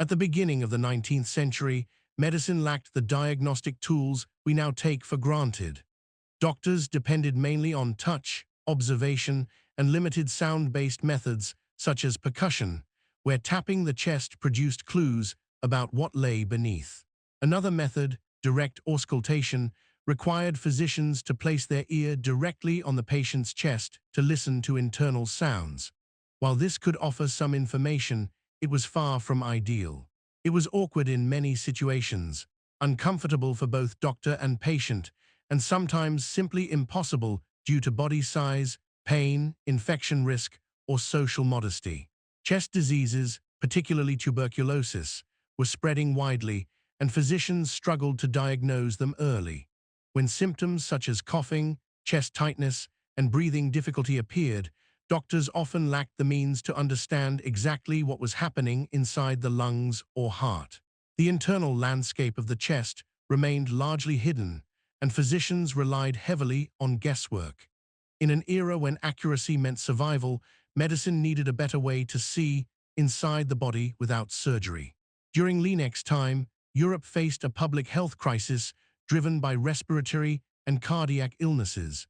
At the beginning of the 19th century, medicine lacked the diagnostic tools we now take for granted. Doctors depended mainly on touch, observation, and limited sound-based methods such as percussion, where tapping the chest produced clues about what lay beneath. Another method, direct auscultation, required physicians to place their ear directly on the patient's chest to listen to internal sounds. While this could offer some information, it was far from ideal. It was awkward in many situations, uncomfortable for both doctor and patient, and sometimes simply impossible due to body size, pain, infection risk, or social modesty. Chest diseases, particularly tuberculosis, were spreading widely, and physicians struggled to diagnose them early. When symptoms such as coughing, chest tightness, and breathing difficulty appeared, doctors often lacked the means to understand exactly what was happening inside the lungs or heart. The internal landscape of the chest remained largely hidden, and physicians relied heavily on guesswork. In an era when accuracy meant survival, medicine needed a better way to see inside the body without surgery. During Laennec's time, Europe faced a public health crisis driven by respiratory and cardiac illnesses.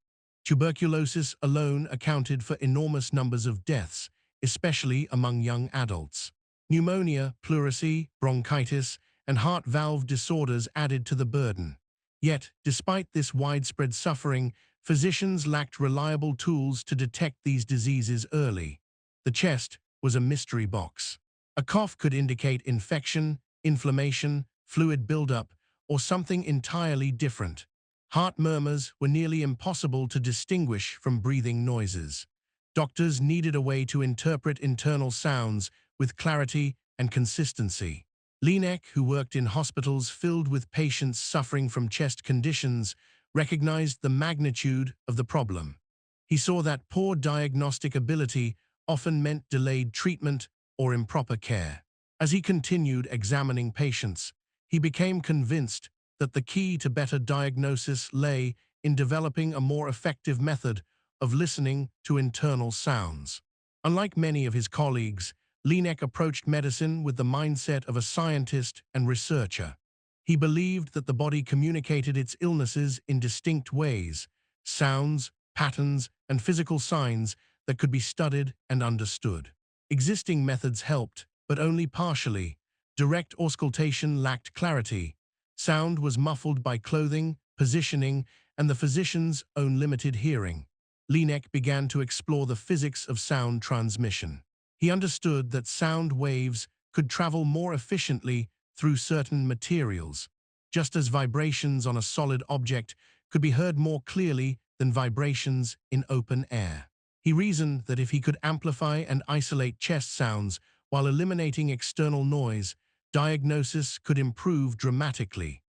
Tuberculosis alone accounted for enormous numbers of deaths, especially among young adults. Pneumonia, pleurisy, bronchitis, and heart valve disorders added to the burden. Yet, despite this widespread suffering, physicians lacked reliable tools to detect these diseases early. The chest was a mystery box. A cough could indicate infection, inflammation, fluid buildup, or something entirely different. Heart murmurs were nearly impossible to distinguish from breathing noises. Doctors needed a way to interpret internal sounds with clarity and consistency. Laennec, who worked in hospitals filled with patients suffering from chest conditions, recognized the magnitude of the problem. He saw that poor diagnostic ability often meant delayed treatment or improper care. As he continued examining patients, he became convinced that the key to better diagnosis lay in developing a more effective method of listening to internal sounds. Unlike many of his colleagues, Laennec approached medicine with the mindset of a scientist and researcher. He believed that the body communicated its illnesses in distinct ways, sounds, patterns, and physical signs that could be studied and understood. Existing methods helped, but only partially. Direct auscultation lacked clarity. Sound was muffled by clothing, positioning, and the physician's own limited hearing. Laennec began to explore the physics of sound transmission. He understood that sound waves could travel more efficiently through certain materials, just as vibrations on a solid object could be heard more clearly than vibrations in open air. He reasoned that if he could amplify and isolate chest sounds while eliminating external noise, diagnosis could improve dramatically.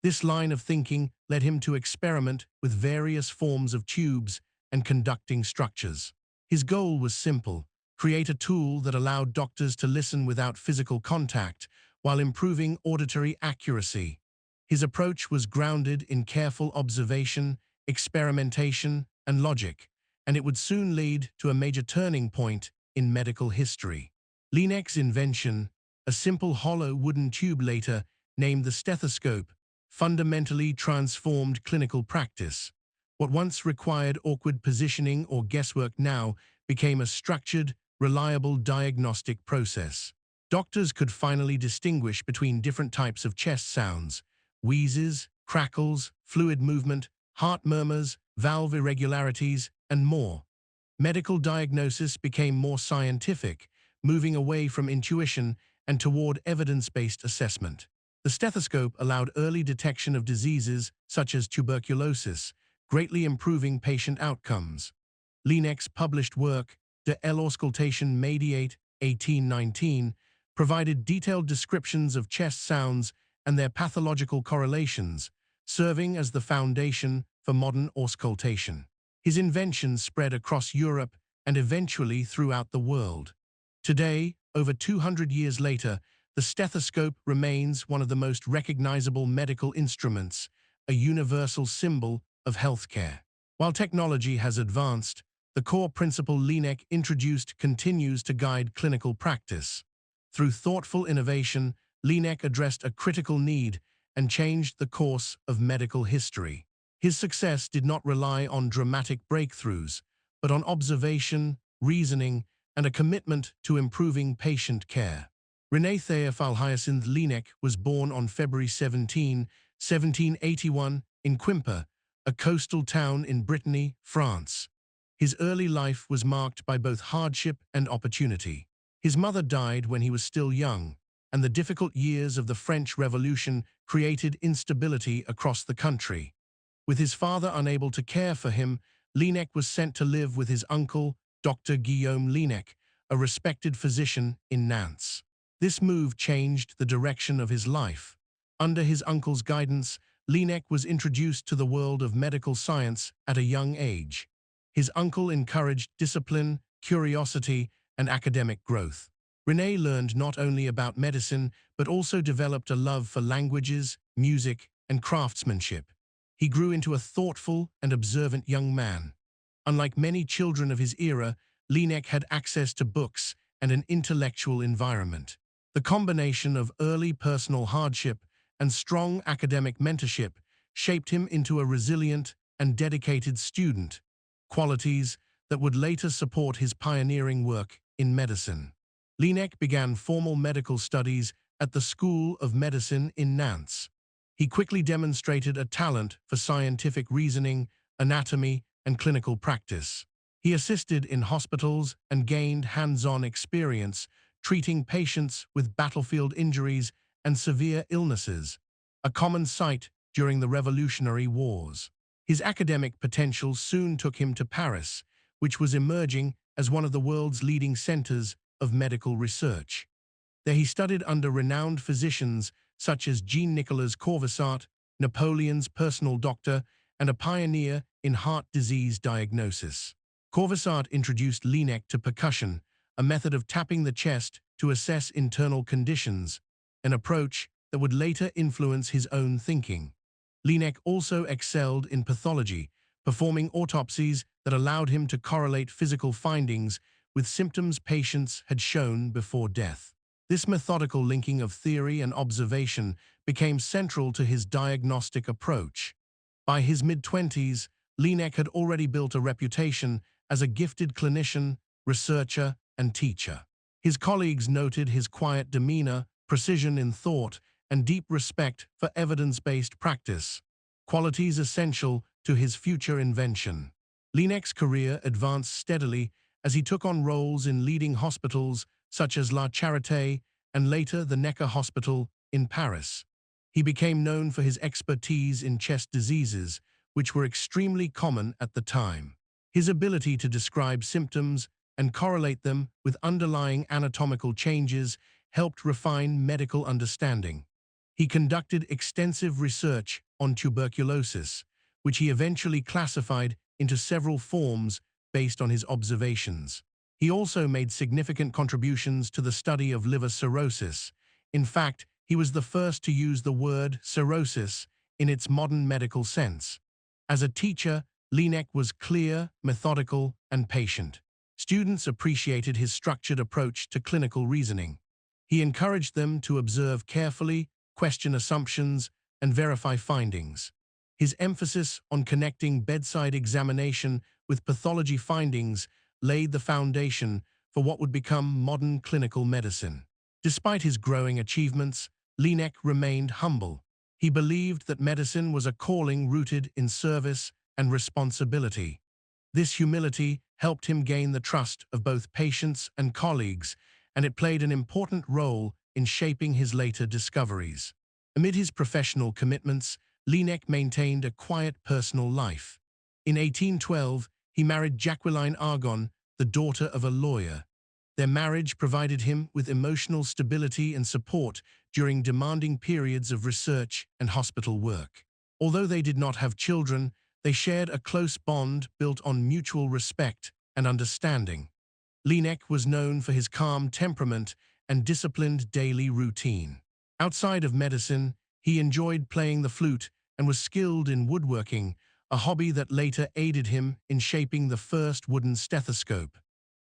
This line of thinking led him to experiment with various forms of tubes and conducting structures. His goal was simple: create a tool that allowed doctors to listen without physical contact while improving auditory accuracy. His approach was grounded in careful observation, experimentation, and logic, and it would soon lead to a major turning point in medical history. Laennec's invention, a simple hollow wooden tube later named the stethoscope, fundamentally transformed clinical practice. What once required awkward positioning or guesswork now became a structured, reliable diagnostic process. Doctors could finally distinguish between different types of chest sounds: wheezes, crackles, fluid movement, heart murmurs, valve irregularities, and more. Medical diagnosis became more scientific, moving away from intuition and toward evidence-based assessment. The stethoscope allowed early detection of diseases such as tuberculosis, greatly improving patient outcomes. Laennec's published work, De l'auscultation médiate, 1819, provided detailed descriptions of chest sounds and their pathological correlations, serving as the foundation for modern auscultation. His invention spread across Europe and eventually throughout the world. Today, over 200 years later, the stethoscope remains one of the most recognizable medical instruments, a universal symbol of healthcare. While technology has advanced, the core principle Laennec introduced continues to guide clinical practice. Through thoughtful innovation, Laennec addressed a critical need and changed the course of medical history. His success did not rely on dramatic breakthroughs, but on observation, reasoning, and a commitment to improving patient care. René-Théophile-Hyacinthe Laennec was born on February 17, 1781, in Quimper, a coastal town in Brittany, France. His early life was marked by both hardship and opportunity. His mother died when he was still young, and the difficult years of the French Revolution created instability across the country. With his father unable to care for him, Laennec was sent to live with his uncle, Dr. Guillaume Laennec, a respected physician in Nantes. This move changed the direction of his life. Under his uncle's guidance, Laennec was introduced to the world of medical science at a young age. His uncle encouraged discipline, curiosity, and academic growth. René learned not only about medicine, but also developed a love for languages, music, and craftsmanship. He grew into a thoughtful and observant young man. Unlike many children of his era, Laennec had access to books and an intellectual environment. The combination of early personal hardship and strong academic mentorship shaped him into a resilient and dedicated student, qualities that would later support his pioneering work in medicine. Laennec began formal medical studies at the School of Medicine in Nantes. He quickly demonstrated a talent for scientific reasoning, anatomy, and clinical practice. He assisted in hospitals and gained hands-on experience treating patients with battlefield injuries and severe illnesses, a common sight during the Revolutionary Wars. His academic potential soon took him to Paris, which was emerging as one of the world's leading centers of medical research. There he studied under renowned physicians such as Jean-Nicolas Corvisart, Napoleon's personal doctor, and a pioneer in heart disease diagnosis. Corvisart introduced Laennec to percussion, a method of tapping the chest to assess internal conditions, an approach that would later influence his own thinking. Laennec also excelled in pathology, performing autopsies that allowed him to correlate physical findings with symptoms patients had shown before death. This methodical linking of theory and observation became central to his diagnostic approach. By his mid-20s, Laennec had already built a reputation as a gifted clinician, researcher, and teacher. His colleagues noted his quiet demeanor, precision in thought, and deep respect for evidence-based practice, qualities essential to his future invention. Laennec's career advanced steadily as he took on roles in leading hospitals such as La Charité and later the Necker Hospital in Paris. He became known for his expertise in chest diseases, which were extremely common at the time. His ability to describe symptoms and correlate them with underlying anatomical changes helped refine medical understanding. He conducted extensive research on tuberculosis, which he eventually classified into several forms based on his observations. He also made significant contributions to the study of liver cirrhosis. In fact, he was the first to use the word cirrhosis in its modern medical sense. As a teacher, Laennec was clear, methodical, and patient. Students appreciated his structured approach to clinical reasoning. He encouraged them to observe carefully, question assumptions, and verify findings. His emphasis on connecting bedside examination with pathology findings laid the foundation for what would become modern clinical medicine. Despite his growing achievements, Laennec remained humble. He believed that medicine was a calling rooted in service and responsibility. This humility helped him gain the trust of both patients and colleagues, and it played an important role in shaping his later discoveries. Amid his professional commitments, Laennec maintained a quiet personal life. In 1812, he married Jacqueline Argon, the daughter of a lawyer. Their marriage provided him with emotional stability and support during demanding periods of research and hospital work. Although they did not have children, they shared a close bond built on mutual respect and understanding. Laennec was known for his calm temperament and disciplined daily routine. Outside of medicine, he enjoyed playing the flute and was skilled in woodworking, a hobby that later aided him in shaping the first wooden stethoscope.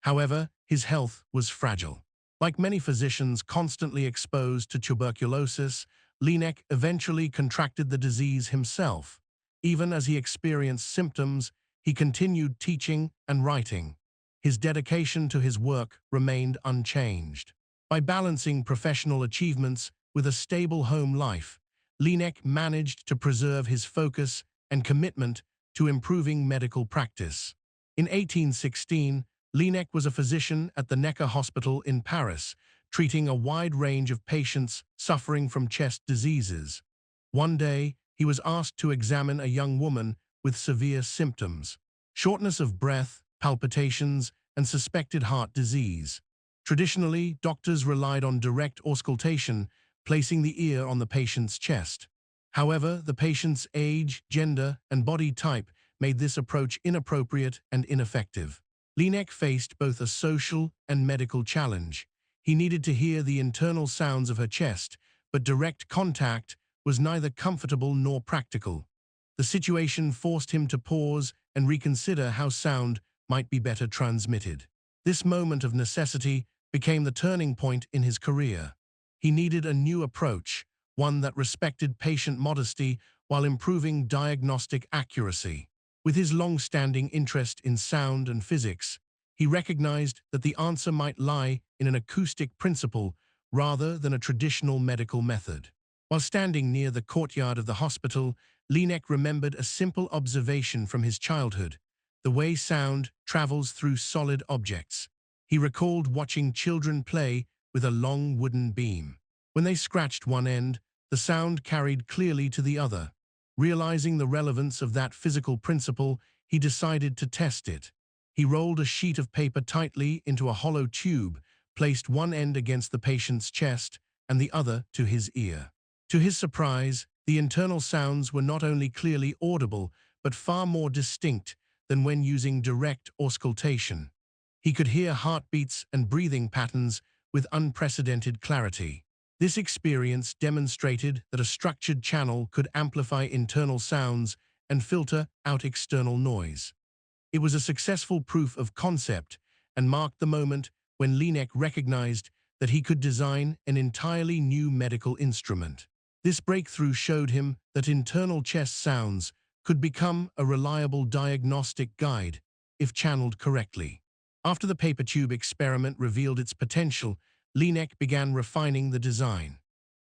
However, his health was fragile. Like many physicians constantly exposed to tuberculosis, Laennec eventually contracted the disease himself. Even as he experienced symptoms, he continued teaching and writing. His dedication to his work remained unchanged. By balancing professional achievements with a stable home life, Laennec managed to preserve his focus and commitment to improving medical practice. In 1816, Laennec was a physician at the Necker Hospital in Paris, treating a wide range of patients suffering from chest diseases. One day, he was asked to examine a young woman with severe symptoms: shortness of breath, palpitations, and suspected heart disease. Traditionally, doctors relied on direct auscultation, placing the ear on the patient's chest. However, the patient's age, gender, and body type made this approach inappropriate and ineffective. Laennec faced both a social and medical challenge. He needed to hear the internal sounds of her chest, but direct contact was neither comfortable nor practical. The situation forced him to pause and reconsider how sound might be better transmitted. This moment of necessity became the turning point in his career. He needed a new approach, one that respected patient modesty while improving diagnostic accuracy. With his long-standing interest in sound and physics, he recognized that the answer might lie in an acoustic principle rather than a traditional medical method. While standing near the courtyard of the hospital, Laennec remembered a simple observation from his childhood: the way sound travels through solid objects. He recalled watching children play with a long wooden beam. When they scratched one end, the sound carried clearly to the other. Realizing the relevance of that physical principle, he decided to test it. He rolled a sheet of paper tightly into a hollow tube, placed one end against the patient's chest and the other to his ear. To his surprise, the internal sounds were not only clearly audible, but far more distinct than when using direct auscultation. He could hear heartbeats and breathing patterns with unprecedented clarity. This experience demonstrated that a structured channel could amplify internal sounds and filter out external noise. It was a successful proof of concept and marked the moment when Laennec recognized that he could design an entirely new medical instrument. This breakthrough showed him that internal chest sounds could become a reliable diagnostic guide if channeled correctly. After the paper tube experiment revealed its potential, Laennec began refining the design.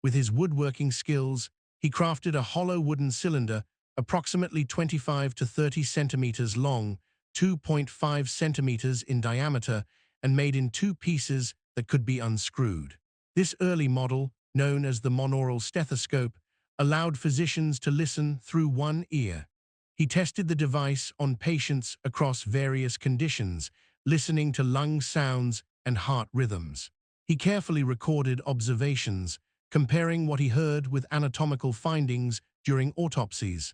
With his woodworking skills, he crafted a hollow wooden cylinder approximately 25 to 30 centimeters long, 2.5 centimeters in diameter, and made in two pieces that could be unscrewed. This early model, known as the monaural stethoscope, allowed physicians to listen through one ear. He tested the device on patients across various conditions, listening to lung sounds and heart rhythms. He carefully recorded observations, comparing what he heard with anatomical findings during autopsies.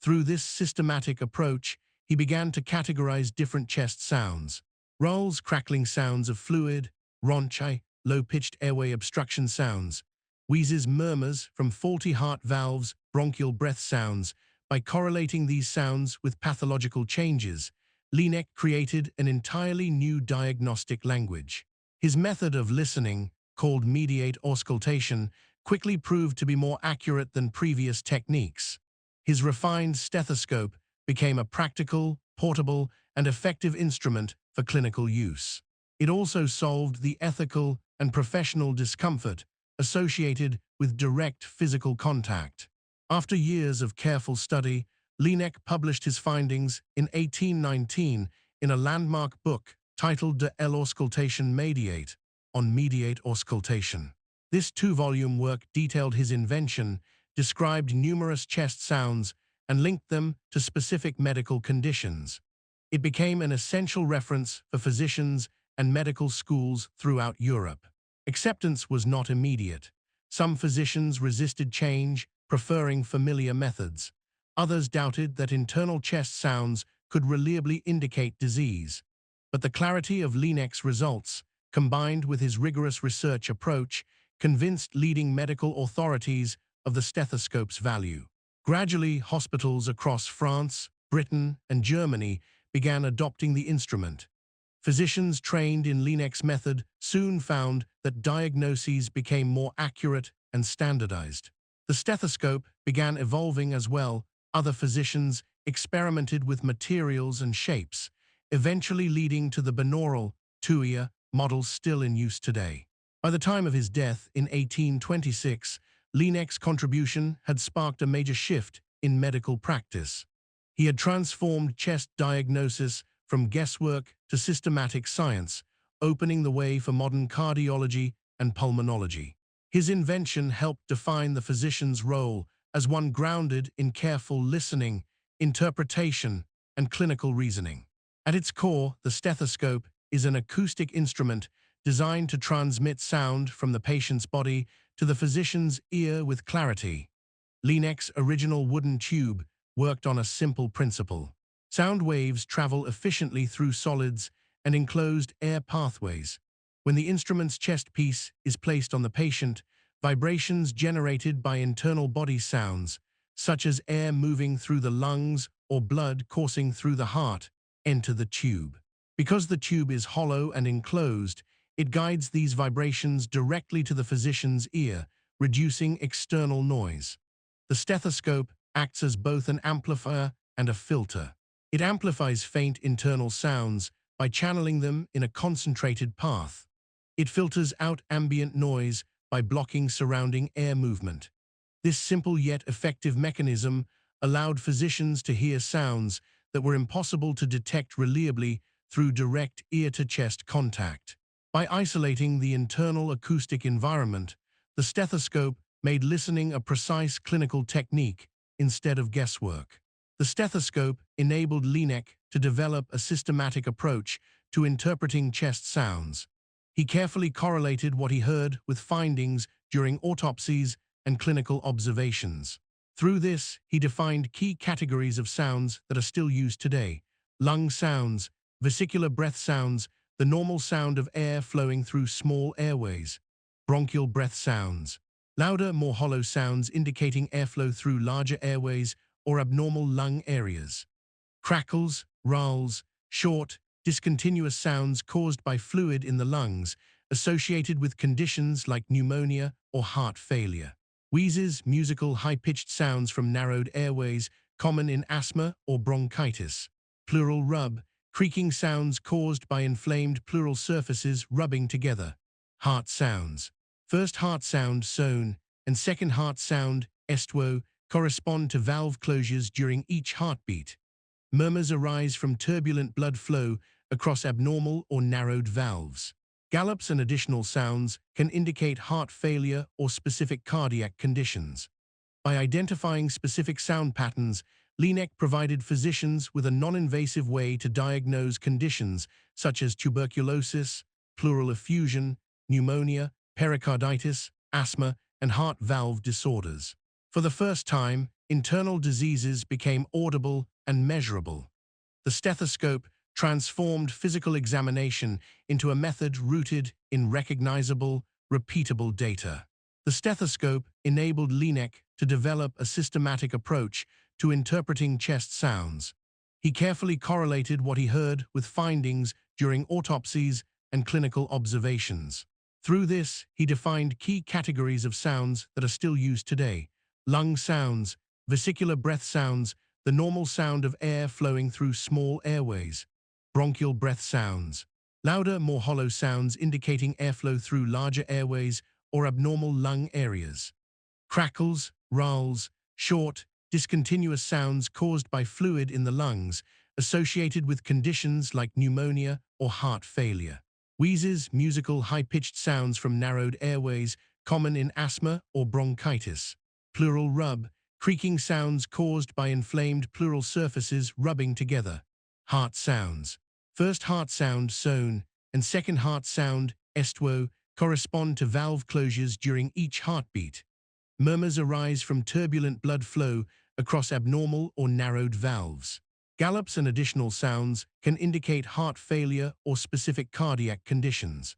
Through this systematic approach, he began to categorize different chest sounds: rolls, crackling sounds of fluid; ronchi, low-pitched airway obstruction sounds; wheezes, murmurs from faulty heart valves; bronchial breath sounds. By correlating these sounds with pathological changes, Laennec created an entirely new diagnostic language. His method of listening, called mediate auscultation, quickly proved to be more accurate than previous techniques. His refined stethoscope became a practical, portable, and effective instrument for clinical use. It also solved the ethical and professional discomfort associated with direct physical contact. After years of careful study, Laennec published his findings in 1819 in a landmark book titled De l'auscultation mediate, on mediate auscultation. This two-volume work detailed his invention, described numerous chest sounds, and linked them to specific medical conditions. It became an essential reference for physicians and medical schools throughout Europe. Acceptance was not immediate. Some physicians resisted change, preferring familiar methods. Others doubted that internal chest sounds could reliably indicate disease. But the clarity of Laennec's results, combined with his rigorous research approach, convinced leading medical authorities of the stethoscope's value. Gradually, hospitals across France, Britain, and Germany began adopting the instrument. Physicians trained in Laennec's method soon found that diagnoses became more accurate and standardized. The stethoscope began evolving as well. Other physicians experimented with materials and shapes, eventually leading to the binaural tuya model still in use today. By the time of his death in 1826, Laennec's contribution had sparked a major shift in medical practice. He had transformed chest diagnosis from guesswork to systematic science, opening the way for modern cardiology and pulmonology. His invention helped define the physician's role as one grounded in careful listening, interpretation, and clinical reasoning. At its core, the stethoscope is an acoustic instrument designed to transmit sound from the patient's body to the physician's ear with clarity. Laennec's original wooden tube worked on a simple principle. Sound waves travel efficiently through solids and enclosed air pathways. When the instrument's chest piece is placed on the patient, vibrations generated by internal body sounds, such as air moving through the lungs or blood coursing through the heart, enter the tube. Because the tube is hollow and enclosed, it guides these vibrations directly to the physician's ear, reducing external noise. The stethoscope acts as both an amplifier and a filter. It amplifies faint internal sounds by channeling them in a concentrated path. It filters out ambient noise by blocking surrounding air movement. This simple yet effective mechanism allowed physicians to hear sounds that were impossible to detect reliably through direct ear-to-chest contact. By isolating the internal acoustic environment, the stethoscope made listening a precise clinical technique instead of guesswork. The stethoscope enabled Laennec to develop a systematic approach to interpreting chest sounds. He carefully correlated what he heard with findings during autopsies and clinical observations. Through this, he defined key categories of sounds that are still used today: lung sounds, vesicular breath sounds, the normal sound of air flowing through small airways; bronchial breath sounds, louder, more hollow sounds indicating airflow through larger airways or abnormal lung areas; crackles, rulls, short, discontinuous sounds caused by fluid in the lungs, associated with conditions like pneumonia or heart failure; wheezes, musical high-pitched sounds from narrowed airways, common in asthma or bronchitis; pleural rub, creaking sounds caused by inflamed pleural surfaces rubbing together; heart sounds. First heart sound, SON, and second heart sound, STO, correspond to valve closures during each heartbeat. Murmurs arise from turbulent blood flow across abnormal or narrowed valves. Gallops and additional sounds can indicate heart failure or specific cardiac conditions. By identifying specific sound patterns, Laennec provided physicians with a non-invasive way to diagnose conditions such as tuberculosis, pleural effusion, pneumonia, pericarditis, asthma, and heart valve disorders. For the first time, internal diseases became audible and measurable. The stethoscope transformed physical examination into a method rooted in recognizable, repeatable data. The stethoscope enabled Laennec to develop a systematic approach to interpreting chest sounds. He carefully correlated what he heard with findings during autopsies and clinical observations. Through this, he defined key categories of sounds that are still used today: lung sounds, vesicular breath sounds, the normal sound of air flowing through small airways; bronchial breath sounds, louder, more hollow sounds indicating airflow through larger airways or abnormal lung areas; crackles, rulls, short, discontinuous sounds caused by fluid in the lungs, associated with conditions like pneumonia or heart failure; wheezes, musical high-pitched sounds from narrowed airways, common in asthma or bronchitis; pleural rub, creaking sounds caused by inflamed pleural surfaces rubbing together; heart sounds. First heart sound, SON, and second heart sound, STO, correspond to valve closures during each heartbeat. Murmurs arise from turbulent blood flow across abnormal or narrowed valves. Gallops and additional sounds can indicate heart failure or specific cardiac conditions.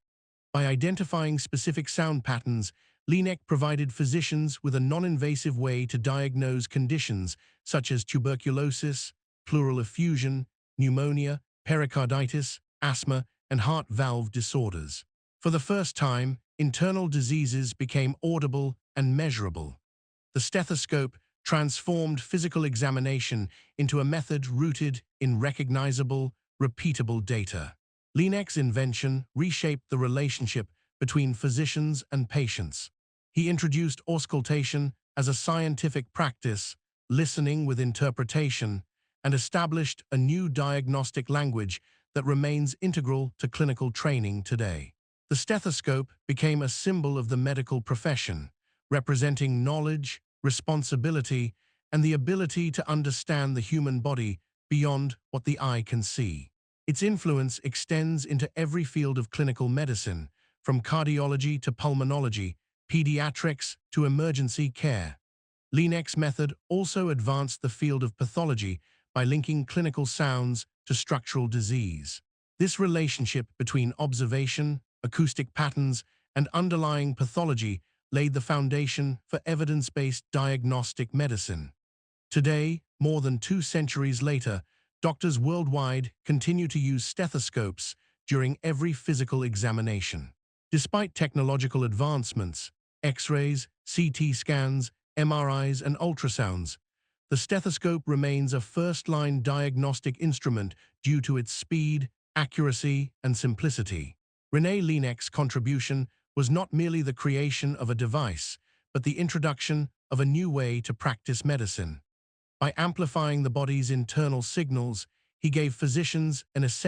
By identifying specific sound patterns, Laennec provided physicians with a non-invasive way to diagnose conditions such as tuberculosis, pleural effusion, pneumonia, pericarditis, asthma, and heart valve disorders. For the first time, internal diseases became audible and measurable. The stethoscope transformed physical examination into a method rooted in recognizable, repeatable data. Laennec's invention reshaped the relationship between physicians and patients. He introduced auscultation as a scientific practice, listening with interpretation, and established a new diagnostic language that remains integral to clinical training today. The stethoscope became a symbol of the medical profession, representing knowledge, responsibility, and the ability to understand the human body beyond what the eye can see. Its influence extends into every field of clinical medicine, from cardiology to pulmonology, pediatrics to emergency care. Laennec's method also advanced the field of pathology by linking clinical sounds to structural disease. This relationship between observation, acoustic patterns, and underlying pathology laid the foundation for evidence-based diagnostic medicine. Today, more than 2 centuries later, doctors worldwide continue to use stethoscopes during every physical examination. Despite technological advancements, X-rays, CT scans, MRIs, and ultrasounds, the stethoscope remains a first-line diagnostic instrument due to its speed, accuracy, and simplicity. René-Laennec's contribution was not merely the creation of a device, but the introduction of a new way to practice medicine. By amplifying the body's internal signals, he gave physicians an essential